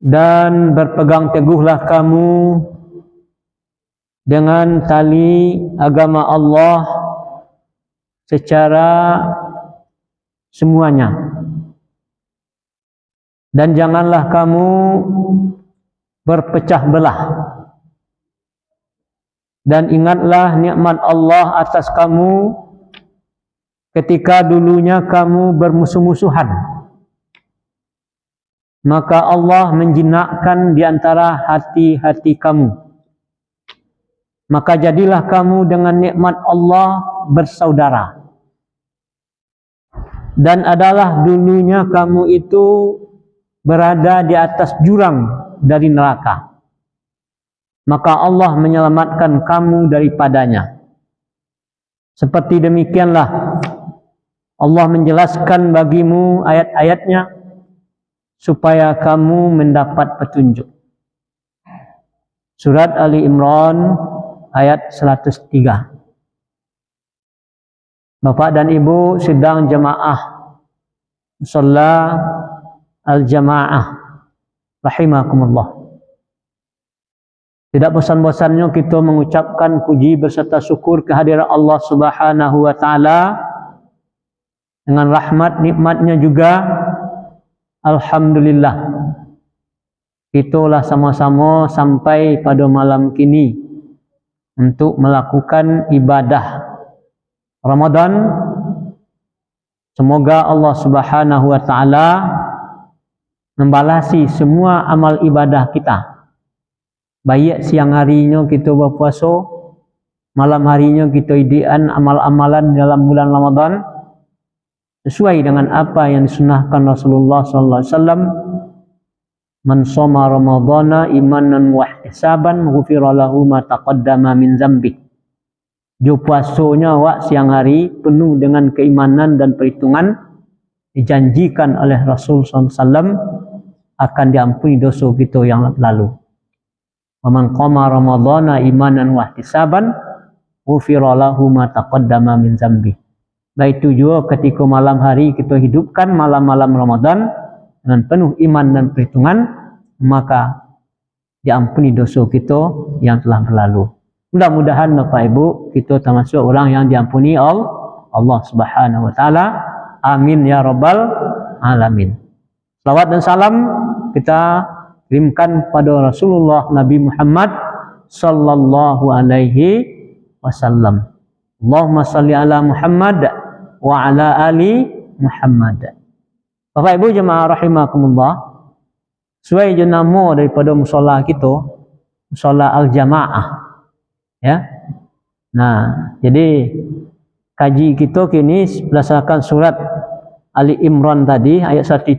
dan berpegang teguhlah kamu dengan tali agama Allah secara semuanya, dan janganlah kamu berpecah belah, dan ingatlah nikmat Allah atas kamu ketika dulunya kamu bermusuh-musuhan, maka Allah menjinakkan di antara hati-hati kamu, maka jadilah kamu dengan nikmat Allah bersaudara. Dan adalah dulunya kamu itu berada di atas jurang dari neraka, maka Allah menyelamatkan kamu daripadanya. Seperti demikianlah Allah menjelaskan bagimu ayat-ayatnya supaya kamu mendapat petunjuk. Surat Ali Imran ayat 103. Bapak dan Ibu sedang jamaah musalla al-jamaah rahimakumullah. Tidak bosan-bosannya kita mengucapkan puji berserta syukur kehadiran Allah Subhanahu wa taala, dengan rahmat nikmatnya juga. Alhamdulillah, itulah sama-sama sampai pada malam kini untuk melakukan ibadah Ramadan. Semoga Allah Subhanahu wa taala membalasi semua amal ibadah kita. Baik siang harinya kita berpuasa, malam harinya kita idian amal-amalan dalam bulan Ramadan sesuai dengan apa yang disunnahkan Rasulullah sallallahu alaihi wasallam. Man shoma ramadhana imanan wa ihtisaban ghufira lahu ma taqaddama min dzambi. Jo puasanya wak siang hari penuh dengan keimanan dan perhitungan, dijanjikan oleh Rasul sallallahu alaihi wasallam akan diampuni dosa kita yang lalu. Wa man qama ramadhana imanan wa ihtisaban ghufira lahu ma taqaddama min dzambi. Baik itu juga ketika malam hari kita hidupkan malam-malam Ramadan dengan penuh iman dan perhitungan, maka diampuni dosa kita yang telah berlalu. Mudah-mudahan Bapak Ibu kita termasuk orang yang diampuni Allah Subhanahu wa taala. Amin ya rabbal alamin. Salawat dan salam kita kirimkan pada Rasulullah Nabi Muhammad sallallahu alaihi wasallam. Allahumma salli ala Muhammad wa ala ali Muhammad. Bapak Ibu jemaah rahimakumullah, sesuai je nama daripada musalla kita, musalla al-jamaah. Ya. Nah, jadi kaji kita kini berdasarkan surat Ali Imran tadi ayat 103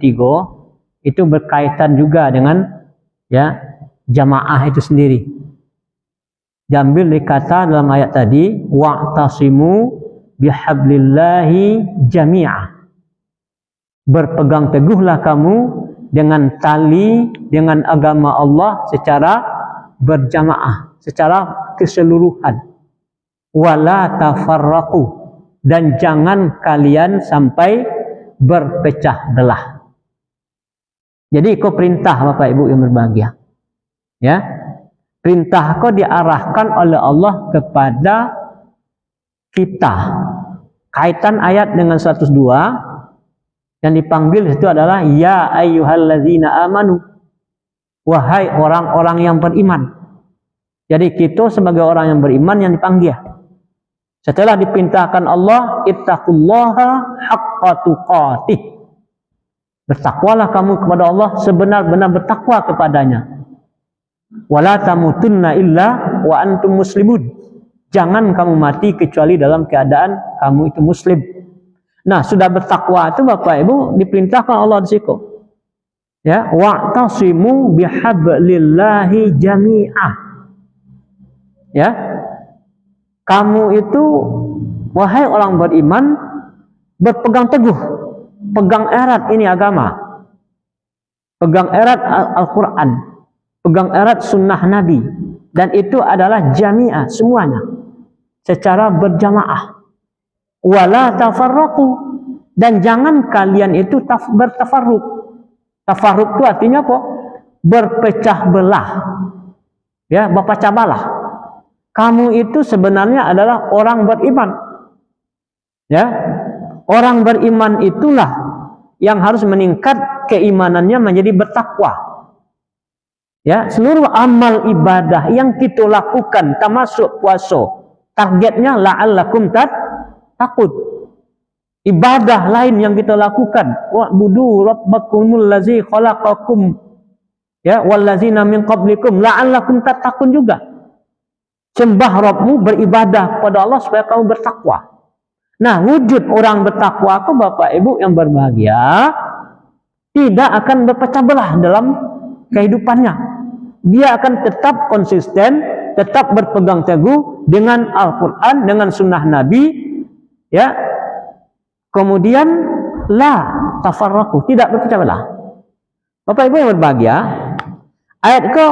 itu berkaitan juga dengan ya jamaah itu sendiri. Diambil dari kata dalam ayat tadi wa'tasimu bihablillahi jami'ah. Berpegang teguhlah kamu dengan tali dengan agama Allah secara berjamaah, secara keseluruhan. Wala tafarraqu, dan jangan kalian sampai berpecah belah. Jadi kau perintah Bapak Ibu yang berbahagia, ya, perintah kau diarahkan oleh Allah kepada kita. Kaitan ayat dengan 102 yang dipanggil itu adalah ya ayyuhallazina amanu, wahai orang-orang yang beriman. Jadi kita sebagai orang yang beriman yang dipanggil. Setelah diperintahkan Allah, ittaqullaha haqqa tuqatih. Bertakwalah kamu kepada Allah sebenar-benar bertakwa kepadanya. Wala tamutunna illa wa antum muslimun. Jangan kamu mati kecuali dalam keadaan kamu itu muslim. Nah, sudah bertakwa itu Bapak Ibu diperintahkan Allah di situ. Ya, wa'tasimu bihablillahi jami'ah. Ya, kamu itu wahai orang beriman berpegang teguh, pegang erat ini agama, pegang erat Al-Quran, pegang erat sunnah Nabi, dan itu adalah jami'ah semuanya secara berjamaah. Wala tafarraqu, dan jangan kalian itu bertafarruq. Tafarruq itu artinya apa? berpecah belah. Ya, berpecah belah. Kamu itu sebenarnya adalah orang beriman. Ya. Orang beriman itulah yang harus meningkat keimanannya menjadi bertakwa. Ya, seluruh amal ibadah yang kita lakukan termasuk puasa, targetnya la'allakum takut. Ibadah lain yang kita lakukan, wa'budu rabbakumul ladzi khalaqakum, ya, wallazina min qablikum la'allakum tattaqun juga. Sembah Rabbmu, beribadah kepada Allah supaya kamu bertakwa. Nah, wujud orang bertakwa itu Bapak Ibu yang berbahagia tidak akan berpecah belah dalam kehidupannya. Dia akan tetap konsisten, tetap berpegang teguh dengan Al-Quran, dengan sunnah Nabi, ya. Kemudian la tafarraqu, tidak berpecah belah. Bapak Ibu yang berbahagia, ayat itu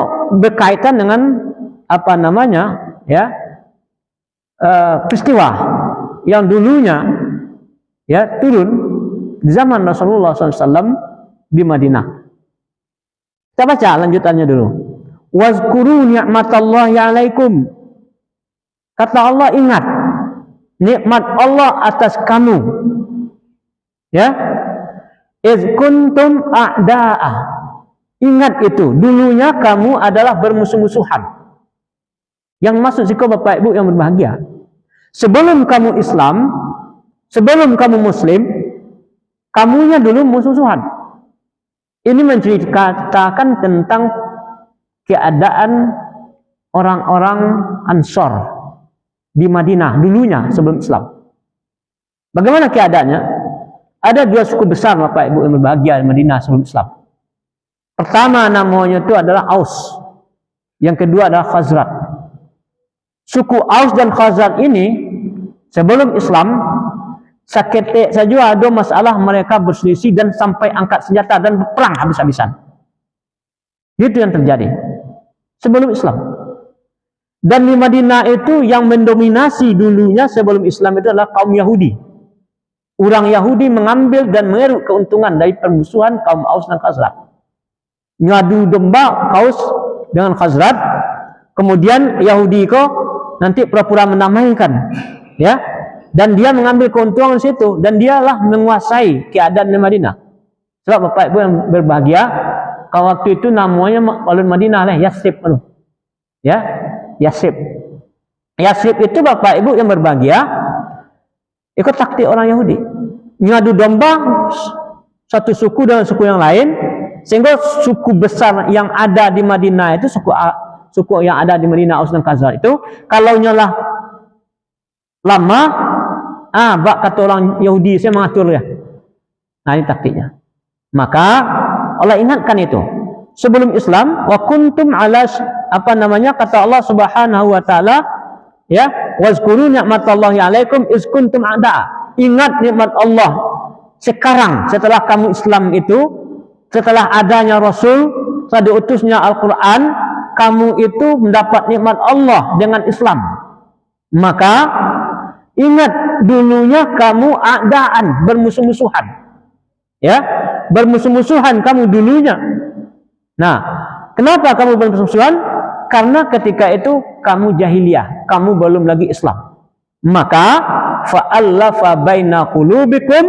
berkaitan dengan apa namanya, ya, peristiwa yang dulunya ya turun di zaman Rasulullah SAW di Madinah. Kita baca lanjutannya dulu. Wazkuru ni'matallahi alaikum. Kata Allah, ingat nikmat Allah atas kamu. Ya. Iz kuntum a'da'a. Ingat itu, dulunya kamu adalah bermusuh-musuhan. Yang maksud sih Bapak Ibu yang berbahagia, sebelum kamu Islam, sebelum kamu Muslim, kamunya dulu musuh-musuhan. Ini menceritakan tentang keadaan orang-orang Ansor di Madinah dulunya sebelum Islam. Bagaimana keadaannya? Ada dua suku besar Bapak Ibu yang berbahagia di Madinah sebelum Islam. Pertama namanya itu adalah Aus. Yang kedua adalah Khazraj. Suku Aus dan Khazraj ini sebelum Islam saketek saja ada masalah, mereka berselisih dan sampai angkat senjata dan berperang habis-habisan. Itu yang terjadi sebelum Islam. Dan di Madinah itu yang mendominasi dulunya sebelum Islam itu adalah kaum Yahudi. Orang Yahudi mengambil dan mengeruk keuntungan dari permusuhan kaum Aus dan Khazraj. Ngadu domba Aus dengan Khazraj, kemudian Yahudi kok nanti pura-pura menamaikan, ya, dan dia mengambil keuntungan di situ, dan dialah menguasai keadaan di Madinah. Sebab Bapak Ibu yang berbahagia, kalau waktu itu namanya oleh Madinah lah Yasrib, ya, Yasrib. Yasrib itu Bapak Ibu yang berbahagia, ikut taktik orang Yahudi, ngadu domba satu suku dengan suku yang lain, sehingga suku besar yang ada di Madinah itu suku yang ada di Madinah, Aus dan Khazraj itu, kalau nyalah lama, bak kata orang Yahudi, saya mengatur ya. Nah, ini taktiknya. Maka Allah ingatkan itu. Sebelum Islam, wa kuntum ala apa namanya, kata Allah Subhanahu wa taala, ya, wazkuru ni'matallahi alaikum iz kuntum a'da'a. Ingat nikmat Allah sekarang setelah kamu Islam itu, setelah adanya Rasul, setelah diutusnya Al-Quran, kamu itu mendapat nikmat Allah dengan Islam. Maka ingat dulunya kamu a'daan, bermusuh-musuhan. Ya, bermusuh-musuhan kamu dulunya. Nah, kenapa kamu bermusuh-musuhan? Karena ketika itu kamu jahiliyah, kamu belum lagi Islam. Maka fa'allafa baina qulubikum,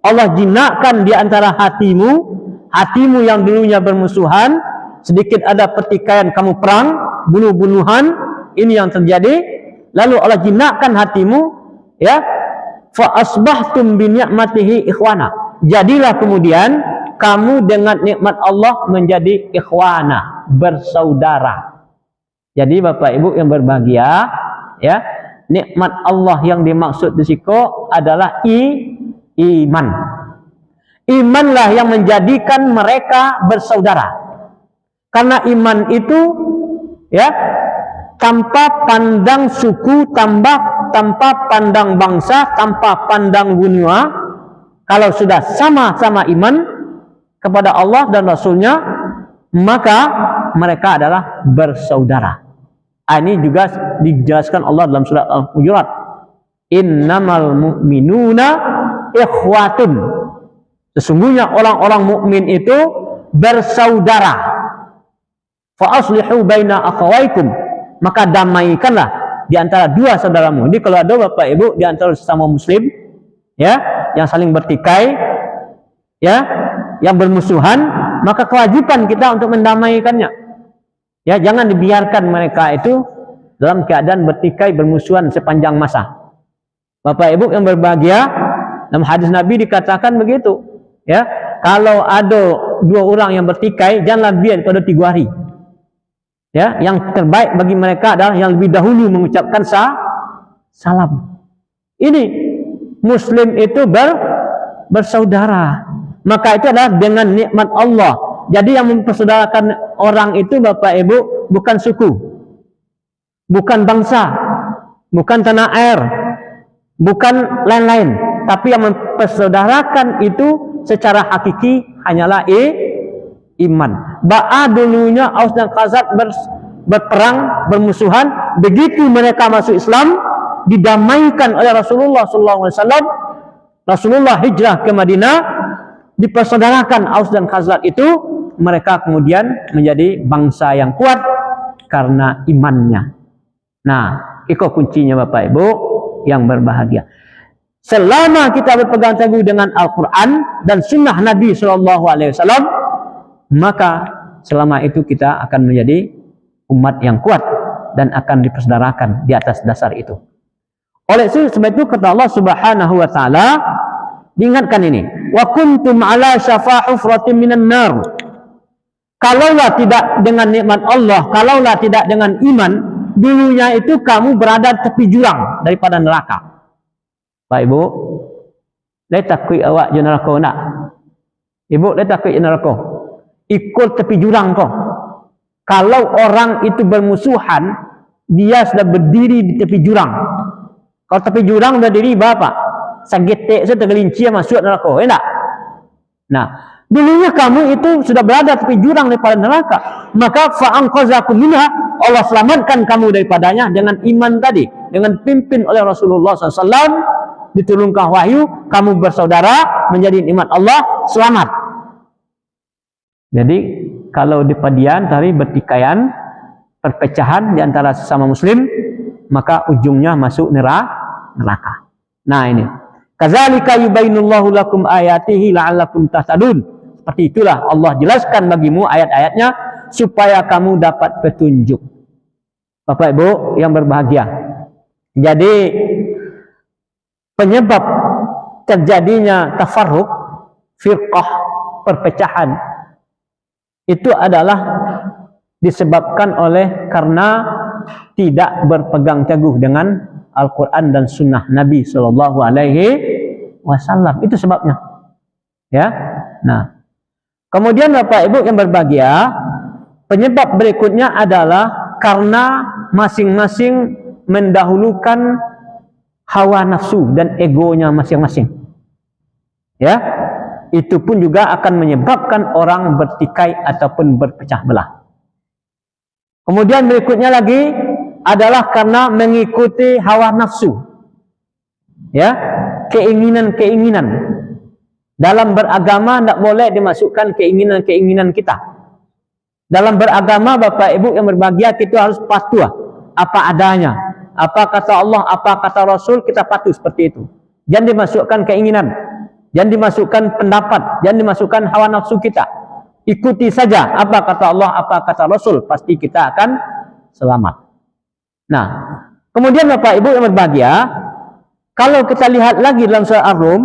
Allah jinakkan di antara hatimu yang dulunya bermusuhan, sedikit ada pertikaian, kamu perang, bunuh-bunuhan, ini yang terjadi. Lalu Allah jinakkan hatimu, ya, fa asbahtum bi ni'matihi ikhwana. Jadilah kemudian kamu dengan nikmat Allah menjadi ikhwana, bersaudara. Jadi Bapak Ibu yang berbahagia, ya, nikmat Allah yang dimaksud di situ adalah iman. Imanlah yang menjadikan mereka bersaudara. Karena iman itu, ya, tanpa pandang suku, tanpa pandang bangsa, tanpa pandang benua, kalau sudah sama-sama iman kepada Allah dan Rasulnya, maka mereka adalah bersaudara. Ini juga dijelaskan Allah dalam surat Al-Hujurat. Innamal mu'minuna ikhwatun. Sesungguhnya orang-orang mukmin itu bersaudara. fa aslihu baina akhawaikum, maka damaikanlah di antara dua saudaramu. Ini kalau ada Bapak Ibu di antara sesama muslim ya, yang saling bertikai ya, yang bermusuhan, maka kewajiban kita untuk mendamaikannya. Ya, jangan dibiarkan mereka itu dalam keadaan bertikai bermusuhan sepanjang masa. Bapak Ibu yang berbahagia, dalam hadis Nabi dikatakan begitu, ya, kalau ada dua orang yang bertikai, janganlah biar pada 3 hari. Ya, yang terbaik bagi mereka adalah yang lebih dahulu mengucapkan salam. Ini muslim itu bersaudara. Maka itu adalah dengan nikmat Allah. Jadi yang mempersaudarakan orang itu Bapak Ibu bukan suku, bukan bangsa, bukan tanah air, bukan lain-lain, tapi yang mempersaudarakan itu secara hakiki hanyalah iman. Ba'a dulunya Aus dan Khazraj berperang, bermusuhan, begitu mereka masuk Islam didamaikan oleh Rasulullah SAW. Rasulullah hijrah ke Madinah, dipersaudarakan Aus dan Khazraj itu, mereka kemudian menjadi bangsa yang kuat karena imannya. Nah, itu kuncinya Bapak Ibu yang berbahagia. Selama kita berpegang teguh dengan Al-Quran dan Sunnah Nabi SAW, maka selama itu kita akan menjadi umat yang kuat dan akan dipersaudarakan di atas dasar itu. Oleh sebab itu kata Allah Subhanahu wa taala, diingatkan ini, wa kuntum ala syafa hufratin minan nar. Kalaulah tidak dengan nikmat Allah, kalaulah tidak dengan iman, dulunya itu kamu berada tepi jurang daripada neraka. Pak Ibu, saya takut awak je neraka nak. Ibu, saya takut je neraka. Ikut tepi jurang kau. Kalau orang itu bermusuhan, dia sudah berdiri di tepi jurang. Kalau tepi jurang berdiri bapak, sagetek saya tergelincir masuk neraka, ya tak? Nah, dulunya kamu itu sudah berada tepi jurang daripada neraka, maka fa'anqazakum minha, Allah selamatkan kamu daripadanya dengan iman tadi, dengan pimpin oleh Rasulullah SAW, diturunkan wahyu, kamu bersaudara menjadi nikmat Allah, selamat. Jadi kalau di padian tadi bertikaian, perpecahan di antara sesama muslim, maka ujungnya masuk neraka. Nah ini, kadzalika yubayyinullahu lakum ayatihi la'allakum tahtadun. Seperti itulah Allah jelaskan bagimu ayat-ayatnya supaya kamu dapat petunjuk. Bapak Ibu yang berbahagia. Jadi penyebab terjadinya tafarruq, firqah, perpecahan itu adalah disebabkan oleh karena tidak berpegang teguh dengan Al-Quran dan Sunnah Nabi Sallallahu Alaihi Wasallam. Itu sebabnya. Ya. Nah, kemudian Bapak Ibu yang berbahagia, penyebab berikutnya adalah karena masing-masing mendahulukan hawa nafsu dan egonya masing-masing. Ya, itu pun juga akan menyebabkan orang bertikai ataupun berpecah belah. Kemudian berikutnya lagi adalah karena mengikuti hawa nafsu. Ya, keinginan-keinginan. Dalam beragama tidak boleh dimasukkan keinginan-keinginan kita. Dalam beragama Bapak Ibu yang berbahagia, kita harus patuh apa adanya. Apa kata Allah, apa kata Rasul, kita patuh seperti itu. Jangan dimasukkan keinginan, jangan dimasukkan pendapat, jangan dimasukkan hawa nafsu kita. Ikuti saja apa kata Allah, apa kata Rasul, pasti kita akan selamat. Nah, kemudian Bapak Ibu yang berbahagia, kalau kita lihat lagi dalam surah Ar-Rum,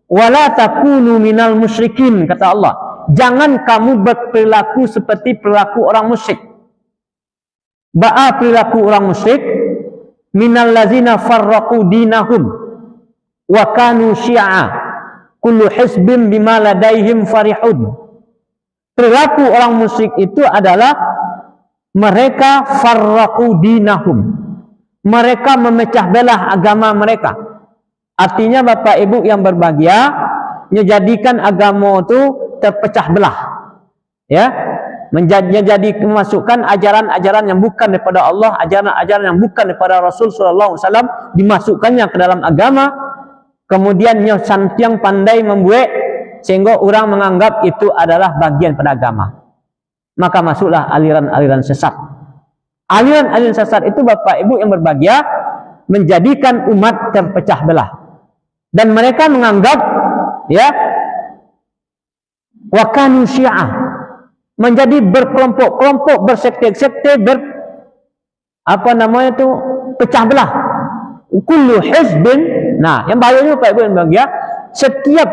wala takunu minal musyrikin, kata Allah, jangan kamu berperilaku seperti perilaku orang musyrik. Ba'a perilaku orang musyrik, minal lazina farraqu dinahum wa kanu syi'a kullu hizbin bima ladaihim farihun. Perilaku orang musyrik itu adalah mereka farraqu dinahum, mereka memecah belah agama mereka. Artinya Bapak Ibu yang berbahagia, menjadikan agama itu terpecah belah, ya, menjadi memasukkan ajaran-ajaran yang bukan daripada Allah, ajaran-ajaran yang bukan daripada Rasul Sallallahu Alaihi Wasallam, dimasukkannya ke dalam agama, kemudian yang pandai membuat sehingga orang menganggap itu adalah bagian pada agama. maka masuklah aliran-aliran sesat. Aliran-aliran sesat itu Bapak Ibu yang berbahagia menjadikan umat terpecah belah. Dan mereka menganggap ya wakanu syiah, menjadi berkelompok-kelompok, bersekte-sekte, pecah belah. Kullu hizbin. Nah, yang bahayanya Bapak Ibu yang berbahagia, setiap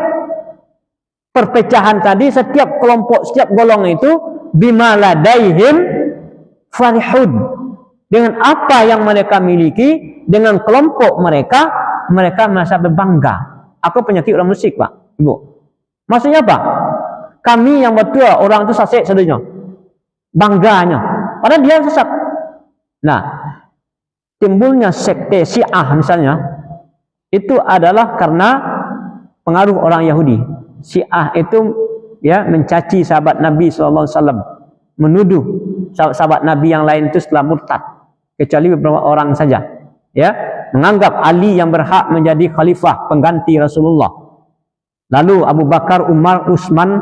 perpecahan tadi, setiap kelompok, setiap golongan itu bima ladaihim farihun, dengan apa yang mereka miliki, dengan kelompok mereka merasa berbangga. Apa penyakit orang musik, Pak Ibu? Maksudnya apa? Kami yang betul orang itu sasek sedunia, bangganya, padahal dia sesat. Nah, timbulnya sekte Syiah misalnya, itu adalah karena pengaruh orang Yahudi. Syiah itu ya mencaci sahabat Nabi SAW, menuduh sahabat Nabi yang lain itu setelah murtad, kecuali beberapa orang saja. Ya, menganggap Ali yang berhak menjadi khalifah pengganti Rasulullah. Lalu Abu Bakar, Umar, Utsman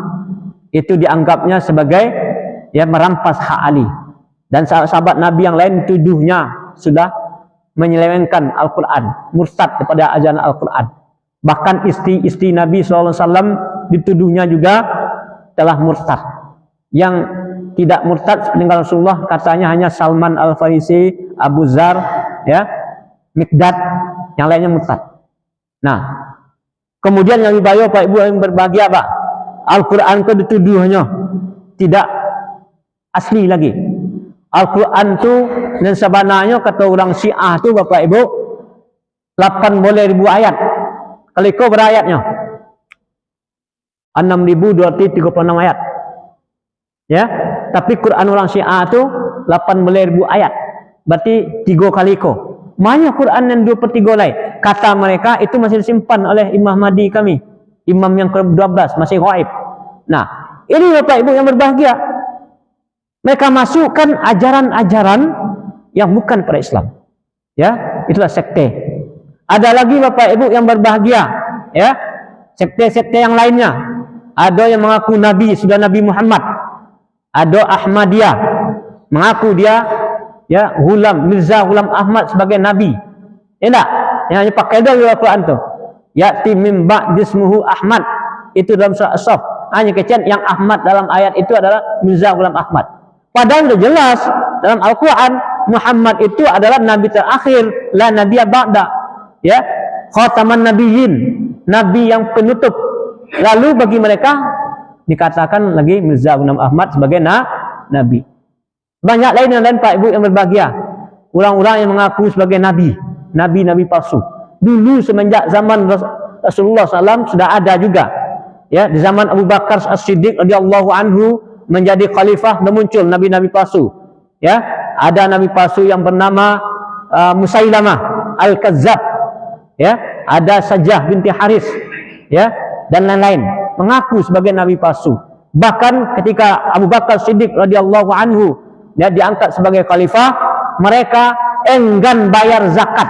itu dianggapnya sebagai ya merampas hak Ali. Dan sahabat Nabi yang lain tuduhnya sudah menyelewengkan Al-Quran, murtad kepada ajaran Al-Quran. Bahkan istri-istri Nabi SAW dituduhnya juga telah murtad. Yang tidak murtad sepeninggal Rasulullah katanya hanya Salman Al-Farisi, Abu Zar, ya, Mikdad, yang lainnya murtad. Nah, kemudian yang dibayar Pak Ibu yang berbahagia, Pak, Al-Quran itu dituduhnya tidak asli lagi. Al-Quran itu dan sebenarnya kata orang Syiah itu Bapak Ibu 80.000 ayat. Kalau kau berayatnya 6.236 ayat. Ya, tapi Quran orang Syiah itu 80.000 ayat. Berarti 3 kali ko. Mana Quran yang 2/3 lain? Kata mereka itu masih disimpan oleh Imam Mahdi kami, imam yang ke-12, masih gaib. Nah, ini Bapak Ibu yang berbahagia. Mereka masukkan ajaran-ajaran yang bukan pada Islam. Ya, itulah sekte. Ada lagi Bapak Ibu yang berbahagia, ya. Sekte-sekte yang lainnya. Ada yang mengaku nabi, sudah Nabi Muhammad. Ada Ahmadiyah, mengaku dia ya Mirza Ghulam Ahmad sebagai nabi. Ya enggak? Yang hanya pakai dalam Al-Quran tu. Ya'ti min ba'di ismuhu Ahmad. Itu dalam surah As-Saff. Hanya kecian yang Ahmad dalam ayat itu adalah Mirza Ghulam Ahmad. Padahal sudah jelas dalam Al-Quran Muhammad itu adalah nabi terakhir, la nabiyya ba'da. Ya, khataman nabiyyin, nabi yang penutup. Lalu bagi mereka dikatakan lagi Mirza Ghulam Ahmad sebagai nabi. Banyak lain yang lain Pak Ibu yang berbahagia. Orang-orang yang mengaku sebagai nabi, nabi palsu. Dulu semenjak zaman Rasulullah SAW sudah ada juga. Ya, di zaman Abu Bakar As-Siddiq radhiyallahu anhu menjadi khalifah dan muncul nabi-nabi palsu. Ya, ada nabi palsu yang bernama Musailamah Al-Kazzab. Ya, ada Sajah binti Haris. Ya, dan lain-lain mengaku sebagai nabi palsu. Bahkan ketika Abu Bakar Siddiq radhiyallahu anhu dia diangkat sebagai khalifah, mereka enggan bayar zakat.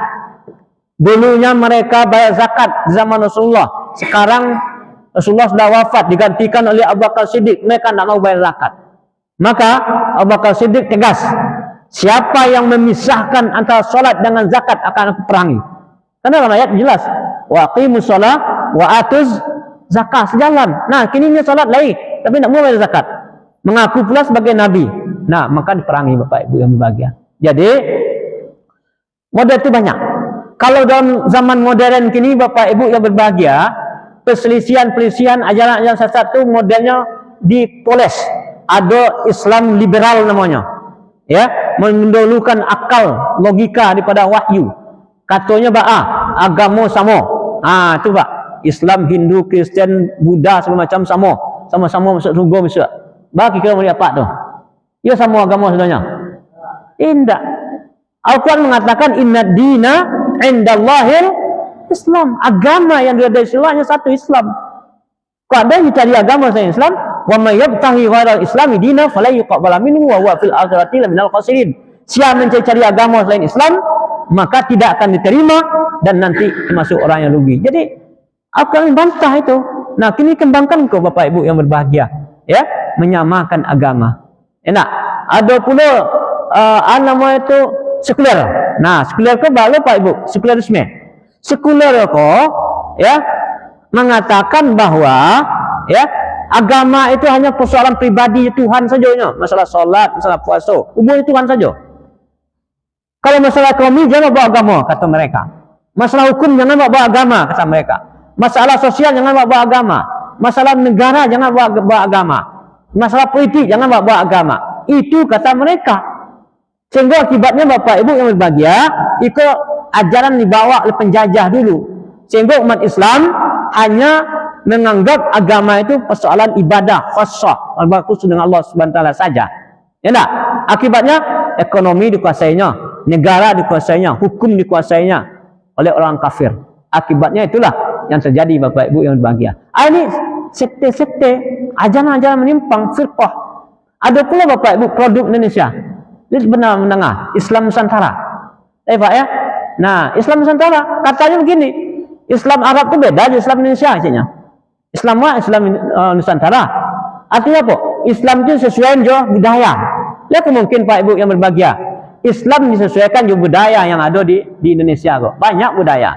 Dulunya mereka bayar zakat zaman Rasulullah. Sekarang Rasulullah sudah wafat, digantikan oleh Abu Bakar Siddiq. Mereka tidak mau bayar zakat. Maka Abu Bakar Siddiq tegas, siapa yang memisahkan antara solat dengan zakat akan aku perangi. Karena dalam ayat jelas, wa aqimus shalah wa atuz zakat, sejalan. Nah, kini ini solat lain, tapi tidak mau bayar zakat. Mengaku pula sebagai nabi. Nah, maka diperangi Bapak Ibu yang berbahagia. Jadi model itu banyak. Kalau dalam zaman modern kini Bapak Ibu yang berbahagia, perselisihan ajaran-ajaran sesat itu modelnya dipoles. Ada Islam liberal namanya. Ya, mendahulukan akal, logika daripada wahyu. Katanya agama sama. Itu Pak. Islam, Hindu, Kristen, Buddha segala macam sama-sama masuk surga masuk. Bagi kita melihat apa tu? Ya sama agama sebenarnya. Indah. Al-Quran mengatakan inna dina indallahil Islam. Agama yang ada di Islam hanya satu, Islam. Kau ada yang cari agama selain Islam, wa may yabtaghi ghairal islami dina fala yuqbal minhu wa huwa fil akhirati laminal khasirin. Siapa mencari agama selain Islam, maka tidak akan diterima dan nanti termasuk orang yang rugi. Jadi Al-Quran bantah itu. Nah, kini kembangkan kau Bapak Ibu yang berbahagia, ya, menyamakan agama. Enak. Ada pula nama itu sekuler. Nah, sekuler ko baru Pak Ibu, sekularisme. Sekuler ko ya mengatakan bahwa ya agama itu hanya persoalan pribadi Tuhan saja, masalah sholat, masalah puasa, umumnya Tuhan saja. Kalau masalah ekonomi jangan bawa agama, kata mereka. Masalah hukum jangan bawa agama, kata mereka. Masalah sosial jangan bawa agama. Masalah negara jangan bawa agama. Masalah politik jangan bawa agama. Itu kata mereka. Sehingga akibatnya Bapak Ibu yang berbahagia, ikut ajaran dibawa oleh penjajah dulu. Sehingga umat Islam hanya menganggap agama itu persoalan ibadah khusus, khusus dengan Allah Subhanahu wa taala saja. Ya enggak? Akibatnya ekonomi dikuasainya, negara dikuasainya, hukum dikuasainya oleh orang kafir. Akibatnya itulah yang terjadi Bapak Ibu yang berbahagia. Ini sekte-sekte, ajaran-ajaran menyimpang, firqah. Ada pula Bapak Ibu produk Indonesia. Ini benar menengah, Islam Nusantara. Pak ya. Nah, Islam Nusantara katanya begini, Islam Arab itu beda dengan Islam Indonesia akhirnya. Islam Nusantara. Artinya apa? Islam itu sesuai dengan budaya. Ya mungkin Pak Ibu yang berbahagia. Islam disesuaikan dengan budaya yang ada di Indonesia kok. Banyak budaya.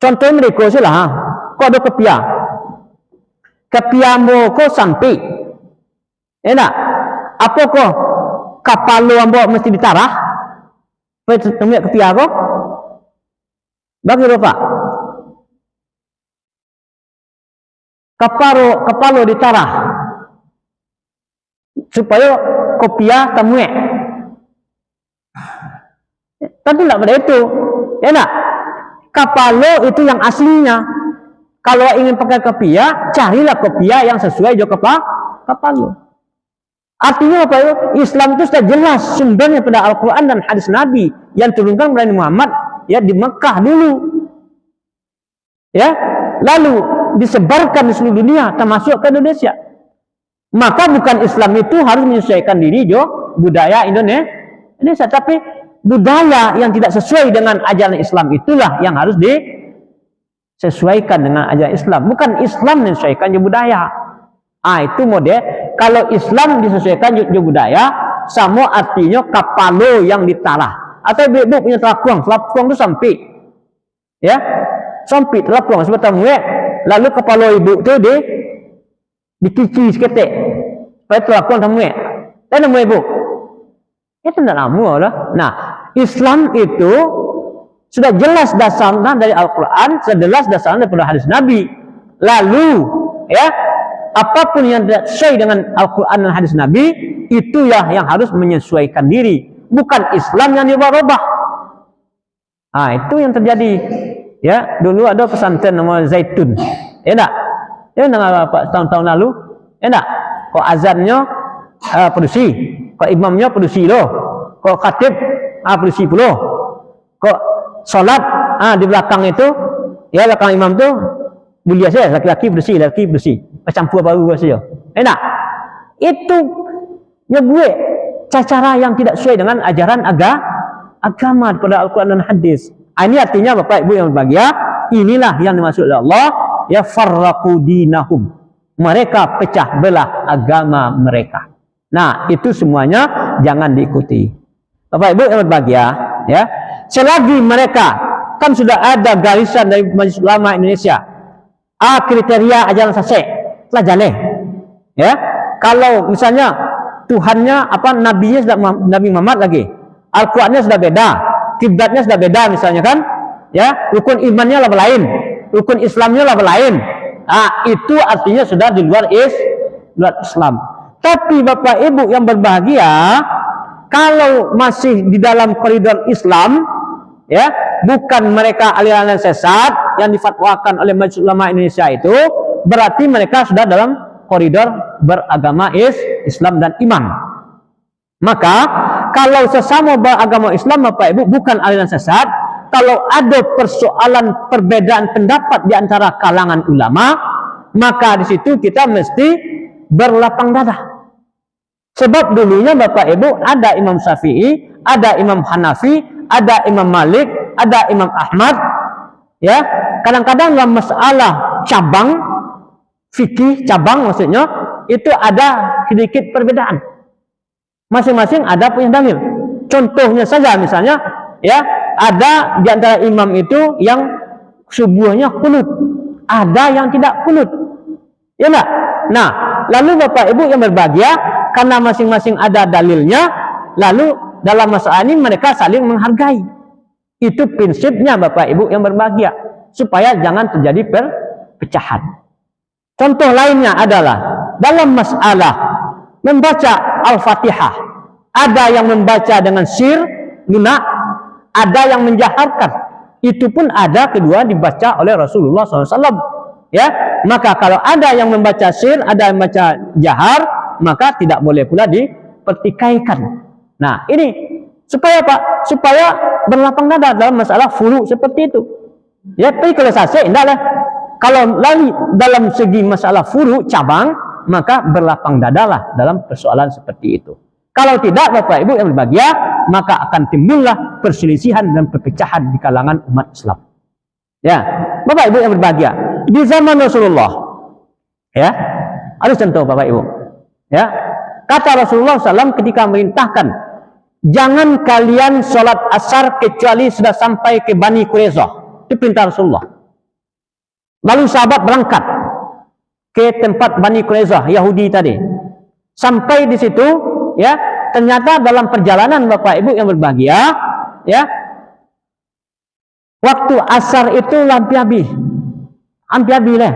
Contoh mereka sih lah. Kok ada kepia. Kepia mo ko sampai. Enak. Apa kok kapal lo ambo mesti ditarah? Temui kepia kok. Bagi Bapak. Kapalo ditarah supaya kopia temue. Tentu tidak pada itu, ya nak. Kapalo itu yang aslinya. Kalau ingin pakai kopia, carilah kopia yang sesuai dengan kapalo. Artinya apa itu? Islam itu sudah jelas sumbernya pada Al-Quran dan hadis Nabi yang turunkan kepada Muhammad ya di Mekah dulu. Ya, lalu disebarkan di seluruh dunia termasuk ke Indonesia. Maka bukan Islam itu harus menyesuaikan diri jo budaya Indonesia, tapi budaya yang tidak sesuai dengan ajaran Islam itulah yang harus disesuaikan dengan ajaran Islam, bukan Islam menyesuaikan jo budaya. Itu model. Kalau Islam disesuaikan jo budaya, sama artinya kapalo yang ditarah. Atau ibu punya telakuang itu sampai ya, sampai telakuang sebetulnya. Lalu kepala ibu tu dikici seketik. Supaya terlakuan tamu. Dan nama ibu. Itu tidak lama lah. Nah, Islam itu sudah jelas dasarnya dari Al-Quran, sudah jelas dasarnya daripada hadis Nabi. Lalu, ya, apapun yang tidak sesuai dengan Al-Quran dan hadis Nabi, itulah yang harus menyesuaikan diri. Bukan Islam yang dirubah-rubah. Itu yang terjadi. Ya, dulu ada pesantren nama Zaitun. Ya enggak? Ya enggak Pak tahun-tahun lalu? Ya enggak? Kok azannya produksi, kok imamnya produksi loh. Kok khatib produksi pula. Kok salat di belakang itu ya belakang imam tu mulia saja, laki-laki bersih. Campur baru saja. Ya enggak? Itu nyebuat cara yang tidak sesuai dengan ajaran agama daripada Al-Quran dan hadis. Ini artinya Bapak Ibu yang berbahagia, inilah yang dimaksud oleh Allah, ya farraqu dinahum. Mereka pecah belah agama mereka. Nah, itu semuanya jangan diikuti. Bapak Ibu yang berbahagia, ya. Selagi mereka kan sudah ada garisan dari Majelis Ulama Indonesia. Kriteria ajaran sasek telah jalan. Ya. Kalau misalnya Tuhannya nabinya sudah Nabi Muhammad lagi. Al-Qur'annya sudah beda. Kiblatnya sudah beda misalnya kan, ya rukun imannya lah lain, rukun Islamnya lah lain. Itu artinya sudah di luar Islam. Tapi Bapak Ibu yang berbahagia, kalau masih di dalam koridor Islam, ya bukan mereka aliran sesat yang difatwakan oleh Majelis Ulama Indonesia itu, berarti mereka sudah dalam koridor beragama Islam dan iman. Maka kalau sesama beragama Islam Bapak Ibu bukan aliran sesat, kalau ada persoalan perbedaan pendapat di antara kalangan ulama, maka di situ kita mesti berlapang dada. Sebab dulunya Bapak Ibu ada Imam Syafi'i, ada Imam Hanafi, ada Imam Malik, ada Imam Ahmad. Ya, kadang-kadang dalam masalah cabang fikih, cabang maksudnya itu ada sedikit perbedaan. Masing-masing ada punya dalil. Contohnya saja misalnya, ya, ada di antara imam itu yang subuhnya kunut, ada yang tidak kunut. Ya enggak? Nah, lalu Bapak Ibu yang berbahagia, karena masing-masing ada dalilnya, lalu dalam masalah ini mereka saling menghargai. Itu prinsipnya Bapak Ibu yang berbahagia, supaya jangan terjadi perpecahan. Contoh lainnya adalah dalam masalah membaca Al-Fatihah. Ada yang membaca dengan sir, lunak, ada yang menjaharkan. Itu pun ada kedua dibaca oleh Rasulullah SAW. Ya, maka kalau ada yang membaca sir, ada yang membaca jahar, maka tidak boleh pula dipertikaikan. Nah, ini supaya apa? Supaya berlapang dada dalam masalah furu seperti itu. Ya, tapi kalau sasih enggak lah. Kalau lagi dalam segi masalah furu cabang, maka berlapang dadalah dalam persoalan seperti itu. Kalau tidak, Bapak Ibu yang berbahagia, maka akan timbullah perselisihan dan perpecahan di kalangan umat Islam. Ya, Bapak Ibu yang berbahagia, di zaman Rasulullah, ya, ada contoh Bapak Ibu, ya, kata Rasulullah SAW ketika merintahkan, jangan kalian sholat asar kecuali sudah sampai ke Bani Quraisyah. Itu perintah Rasulullah. Lalu sahabat berangkat ke tempat Bani Quraisyah Yahudi tadi. Sampai di situ, ya, ternyata dalam perjalanan Bapak Ibu yang berbahagia, ya, waktu asar itu lampiabi lah.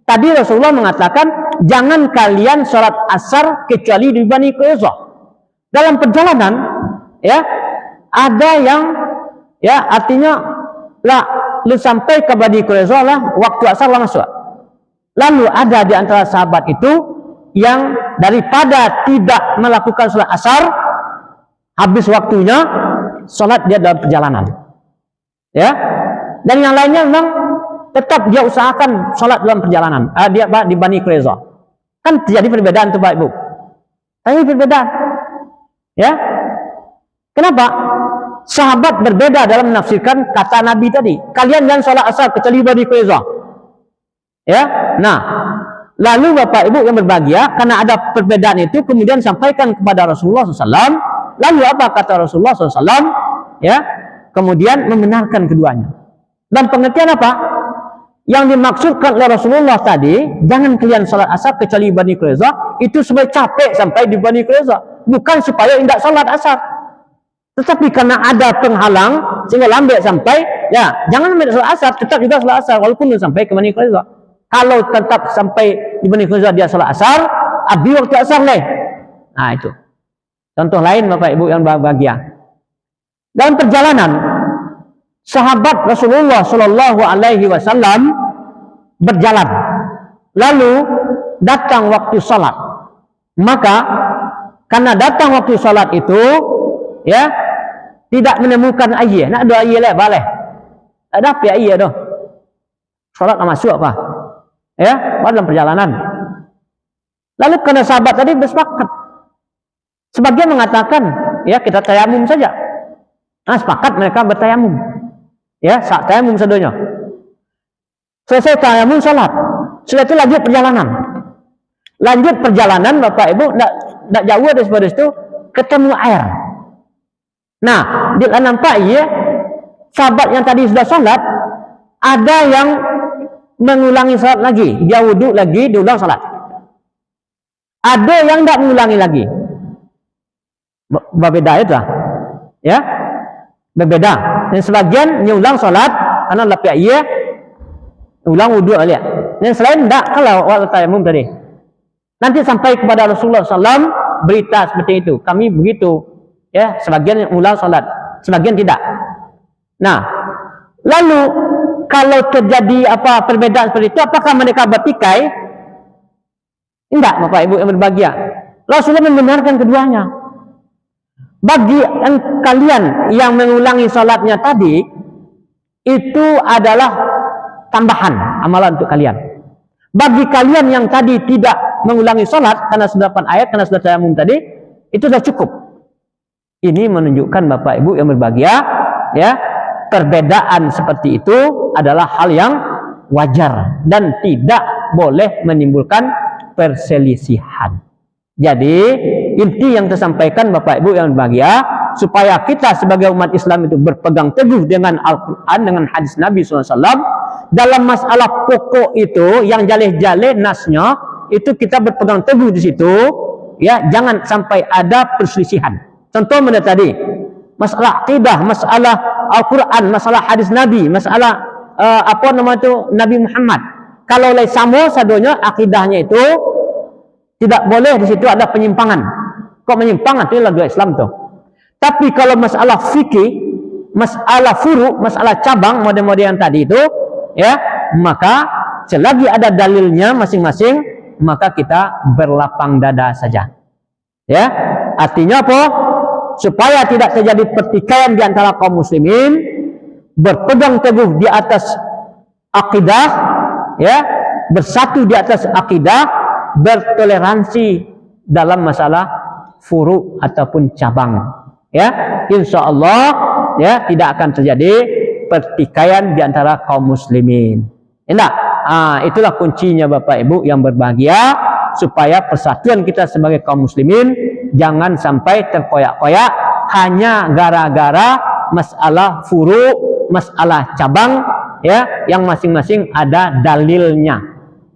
Tadi Rasulullah mengatakan jangan kalian sholat asar kecuali di Bani Quraisyah. Dalam perjalanan, ya, ada yang, ya, artinya lah, lu sampai ke Bani Quraisyah lah, waktu asar langsung. Lalu ada di antara sahabat itu yang daripada tidak melakukan sholat asar, habis waktunya, sholat dia dalam perjalanan. Ya, dan yang lainnya memang tetap dia usahakan sholat dalam perjalanan. Dia di Bani Quraisyah. Kan terjadi perbedaan tuh Pak Ibu. Tapi perbedaan. Ya, kenapa? Sahabat berbeda dalam menafsirkan kata Nabi tadi. Kalian jangan sholat asar kecuali Bani Quraisyah. Ya, nah, lalu Bapak Ibu yang berbahagia, karena ada perbedaan itu, kemudian sampaikan kepada Rasulullah SAW. Lalu apa kata Rasulullah SAW? Ya, kemudian membenarkan keduanya. Dan pengertian apa? Yang dimaksudkan oleh Rasulullah tadi, jangan kalian sholat asar kecuali Bani Quraisyah, itu supaya capek sampai di Bani Quraisyah, bukan supaya tidak sholat asar. Tetapi karena ada penghalang sehingga lambat sampai, ya, jangan ambil sholat asar, tetap juga sholat asar walaupun sampai ke Bani Quraisyah. Kalau tetap sampai di Bani Quraisyah dia sholat asar, habis waktu asar leh. Nah, itu contoh lain Bapak Ibu yang berbahagia. Dalam perjalanan, sahabat Rasulullah Shallallahu Alaihi Wasallam berjalan, lalu datang waktu sholat. Maka karena datang waktu sholat itu, ya, tidak menemukan ayah. Nak ada ayah lah, boleh. Ada apa ayah doh? Sholat tak masuk apa? Ya, dalam perjalanan. Lalu karena sahabat tadi bersepakat, sebagian mengatakan, ya, kita tayamum saja. Nah, sepakat mereka bertayamum. Ya, saat tayamum sedonya. Selesai tayamum sholat. Setelah itu lanjut perjalanan. Lanjut perjalanan Bapak Ibu, tidak jauh dari itu ketemu air. Nah, dia nampak ya, sahabat yang tadi sudah sholat, ada yang mengulangi sholat lagi, dia wudhu lagi, diulang sholat. Ada yang tidak mengulangi lagi. Berbeda itu lah, ya, berbeda. Dan sebagian nyulang sholat karena lapia iya, ulang wudhu aja. Yang selain tidak, kalau waktu tayamum tadi. Nanti sampai kepada Rasulullah SAW berita seperti itu. Kami begitu, ya, sebagian ulang sholat, sebagian tidak. Nah, lalu kalau terjadi apa perbedaan seperti itu, apakah mereka bertikai? Tidak, Bapak Ibu yang berbahagia. Rasulullah membenarkan keduanya. Bagi kalian yang mengulangi sholatnya tadi, itu adalah tambahan amalan untuk kalian. Bagi kalian yang tadi tidak mengulangi sholat karena sudah 8 ayat, karena sudah tayamum tadi, itu sudah cukup. Ini menunjukkan Bapak Ibu yang berbahagia, ya, perbedaan seperti itu adalah hal yang wajar dan tidak boleh menimbulkan perselisihan. Jadi inti yang tersampaikan Bapak Ibu yang berbahagia, supaya kita sebagai umat Islam itu berpegang teguh dengan Al-Quran, dengan hadis Nabi SAW. Dalam masalah pokok itu yang jaleh-jaleh nasnya itu kita berpegang teguh di situ, ya, jangan sampai ada perselisihan. Contoh mana tadi, masalah akidah, masalah Al-Quran, masalah hadis Nabi, masalah Nabi Muhammad. Kalau oleh sama sadonya akidahnya itu tidak boleh, di situ ada penyimpangan. Kok menyimpangan? Itu lagu Islam tuh. Tapi kalau masalah fikih, masalah furu, masalah cabang, model-model yang tadi itu, ya, maka selagi ada dalilnya masing-masing, maka kita berlapang dada saja. Ya, artinya apa? Supaya tidak terjadi pertikaian di antara kaum muslimin, berpegang teguh di atas akidah, ya, bersatu di atas akidah, bertoleransi dalam masalah furu ataupun cabang, ya, insya Allah, ya, tidak akan terjadi pertikaian di antara kaum muslimin. Enggak? Itulah kuncinya Bapak Ibu yang berbahagia, supaya persatuan kita sebagai kaum muslimin jangan sampai terkoyak-koyak hanya gara-gara masalah furu, masalah cabang, ya, yang masing-masing ada dalilnya,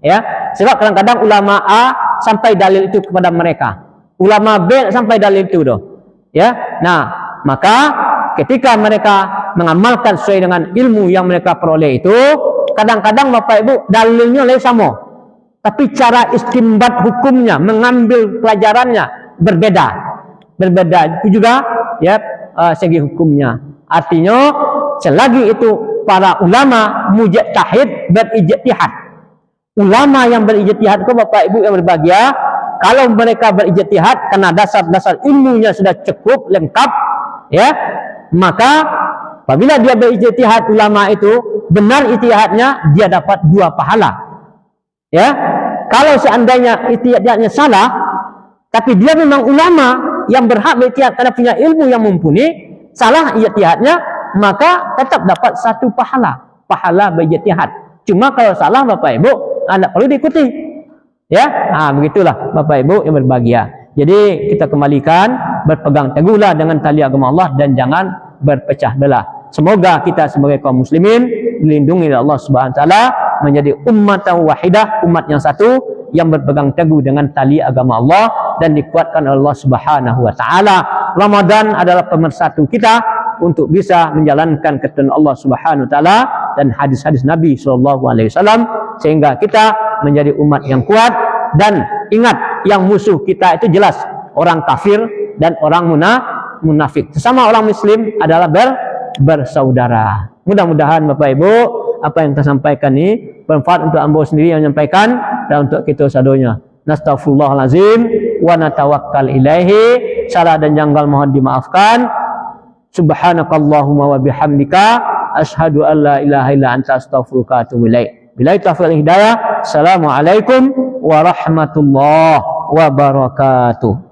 ya. Sebab kadang-kadang ulama A sampai dalil itu kepada mereka, ulama B sampai dalil itu doh, ya. Nah, maka ketika mereka mengamalkan sesuai dengan ilmu yang mereka peroleh itu, kadang-kadang Bapak Ibu dalilnya lain sama, tapi cara istinbat hukumnya, mengambil pelajarannya berbeda itu juga, ya, segi hukumnya. Artinya selagi itu para ulama mujtahid berijtihad, ulama yang berijtihad itu Bapak Ibu yang berbahagia, kalau mereka berijtihad karena dasar-dasar ilmunya sudah cukup lengkap, ya, maka apabila dia berijtihad, ulama itu benar ijtihadnya, dia dapat 2 pahala. Ya, kalau seandainya ijtihadnya salah, tapi dia memang ulama yang berhak berijtihad karena punya ilmu yang mumpuni, salah ijtihadnya, maka tetap dapat 1 pahala berijtihad. Cuma kalau salah Bapak Ibu, tidak perlu diikuti. Ya, begitulah Bapak Ibu yang berbahagia. Jadi kita kembalikan, berpegang teguhlah dengan tali agama Allah dan jangan berpecah belah. Semoga kita sebagai kaum muslimin dilindungi oleh Allah Subhanahu wa taala, menjadi ummatan wahidah, umat yang satu yang berpegang teguh dengan tali agama Allah dan dikuatkan oleh Allah Subhanahu wa taala. Ramadan adalah pemersatu kita untuk bisa menjalankan ketentuan Allah Subhanahu wa taala dan hadis-hadis Nabi sallallahu alaihi wasallam, sehingga kita menjadi umat yang kuat. Dan ingat, yang musuh kita itu jelas orang kafir dan orang munafik. Sesama orang muslim adalah bersaudara. Mudah-mudahan Bapak Ibu, apa yang kita sampaikan ini bermanfaat untuk amba sendiri yang menyampaikan dan untuk kita sadonya. Nastaghfirullahalazim wa natawakkal ilaihi. Salah dan janggal mohon dimaafkan. Subhanakallahumma wa bihamdika asyhadu an la ilaha illa anta astaghfiruka wa atubu ilaik. Billahi taufiq wal hidayah. Assalamualaikum warahmatullahi wabarakatuh.